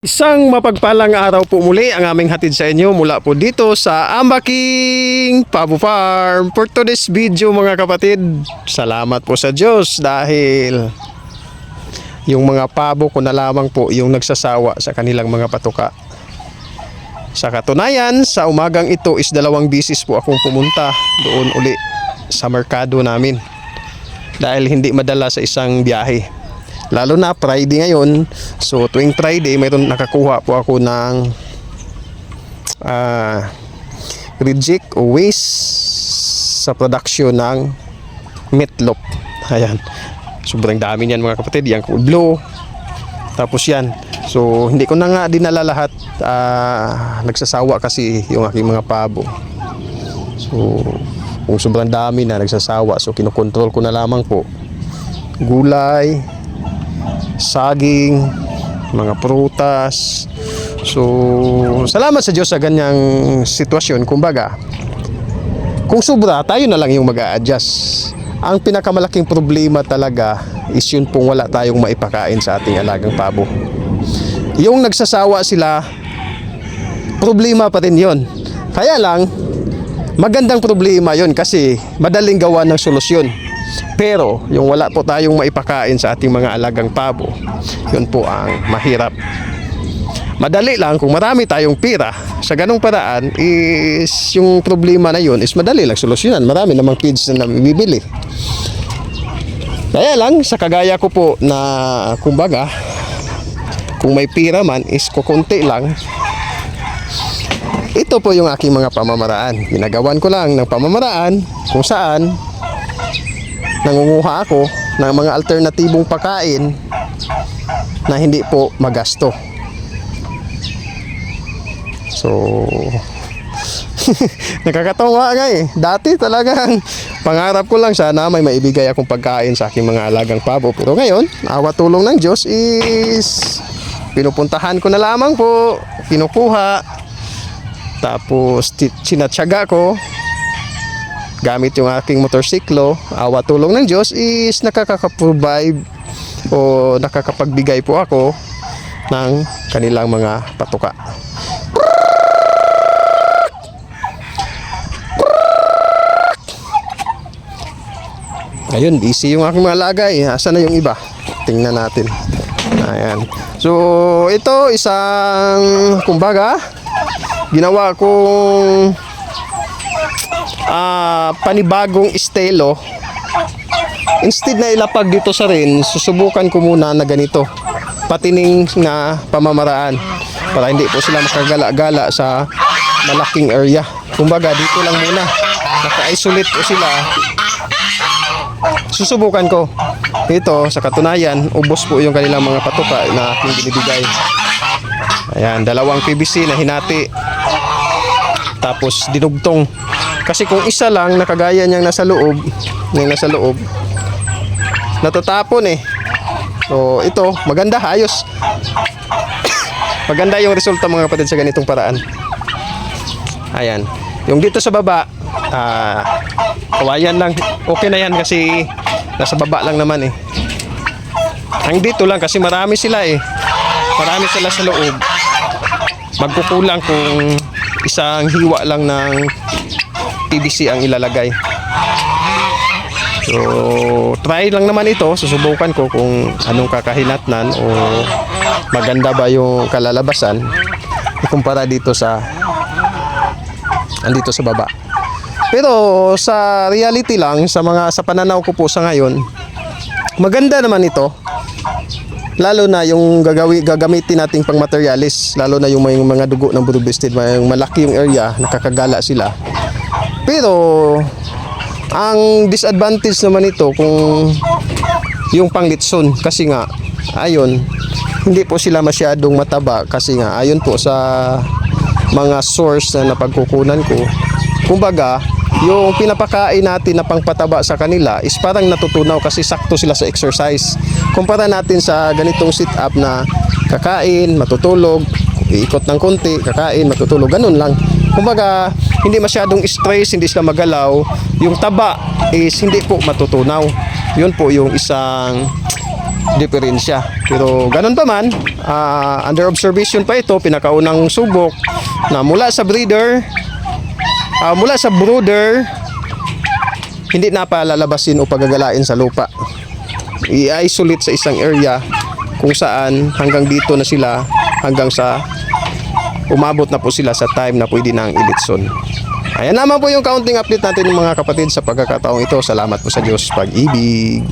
Isang mapagpalang araw po muli ang aming hatid sa inyo mula po dito sa Ambaking Pabo Farm. For today's video mga kapatid, salamat po sa Diyos dahil yung mga pabo ko na lamang po yung nagsasawa sa kanilang mga patuka. Sa katunayan, sa umagang ito is 2 bisis po akong pumunta doon uli sa merkado namin dahil hindi madala sa isang biyahe. Lalo na Friday ngayon. So tuwing Friday mayroon nakakuha po ako ng reject o waste sa production ng meatloaf. Ayan. Sobrang dami niyan mga kapatid. Yang blue. Tapos yan. So hindi ko na nga dinala lahat. Nagsasawa kasi yung aking mga pabo. So kung sobrang dami na nagsasawa, so kinokontrol ko na lamang po. Gulay, saging, mga prutas. So, salamat sa Diyos sa ganyang sitwasyon. Kumbaga, kung sobra, tayo na lang yung mag-a-adjust. Ang pinakamalaking problema talaga is yun pong wala tayong maipakain sa ating alagang pabo. Yung nagsasawa sila, problema pa rin yun. Kaya lang, magandang problema yun kasi madaling gawa ng solusyon. Pero yung wala po tayong maipakain sa ating mga alagang pabo, yun po ang mahirap. Madali lang kung marami tayong pira. Sa ganung paraan is yung problema na yun is madali lang solusyonan. Marami namang feeds na bibili. Kaya lang sa kagaya ko po na kumbaga kung may pira man is kukunti lang. Ito po yung aking mga pamamaraan. Ginagawan ko lang ng pamamaraan kung saan nangunguha ako ng mga alternatibong pagkain na hindi po magasto. So nakakatawa nga eh. Dati talagang pangarap ko lang sana may maibigay akong pagkain sa aking mga alagang pabo. Pero ngayon, awa tulong ng Diyos is pinupuntahan ko na lamang po, kinukuha, tapos sinatsaga ko gamit yung aking motorsiklo. Awa tulong ng Diyos is nakakaprovide o nakakapagbigay po ako ng kanilang mga patuka. Ayun, busy yung aking mga lagay. Asa na yung iba? Tingnan natin. Ayan. So, ito isang kumbaga ginawa kong panibagong estilo. Instead na ilapag dito sa rin, susubukan ko muna na ganito, patining na pamamaraan para hindi po sila makagala-gala sa malaking area. Kumbaga dito lang muna, naka-isolate po sila. Susubukan ko ito. Sa katunayan, ubos po yung kanilang mga patuka na aking binibigay. Ayan, 2 PVC na hinati tapos dinugtong. Kasi kung isa lang nakagaya niyang nasa loob, natatapon eh. So ito, maganda, ayos. Maganda yung resulta mga kapatid sa ganitong paraan. Ayan. Yung dito sa baba, kawayan lang. Okay na yan kasi nasa baba lang naman eh. Ang dito lang kasi marami sila eh. Marami sila sa loob. Magkukulang kung isang hiwa lang ng PVC ang ilalagay. So try lang naman ito. Susubukan ko kung anong kakahinatnan o maganda ba yung kalalabasan ikumpara dito sa andito sa baba. Pero sa reality lang, sa pananaw ko po sa ngayon, maganda naman ito. Lalo na yung gagamitin nating pang materialis, lalo na yung mga dugo ng brood-basted, yung malaki yung area, nakakagala sila. Pero ang disadvantage naman ito kung yung panglitson, kasi nga ayon, hindi po sila masyadong mataba kasi nga ayon po sa mga source na napagkukunan ko. Kumbaga, yung pinapakain natin na pangpataba sa kanila is parang natutunaw kasi sakto sila sa exercise. Kumpara natin sa ganitong sit-up na kakain, matutulog, iikot ng konti, kakain, matutulog, ganun lang. Kumbaga, hindi masyadong stress, hindi sila magalaw. Yung taba is hindi po matutunaw. Yun po yung isang diferensya. Pero ganun pa man, under observation pa ito, pinakaunang subok na mula sa breeder, mula sa brooder, hindi na palalabasin o pagagalain sa lupa. I-isolate sa isang area kung saan hanggang dito na sila, hanggang sa umabot na po sila sa time na pwede nang ilitson. Ayan naman po yung counting update natin mga kapatid sa pagkakataong ito. Salamat po sa Diyos, pag-ibig.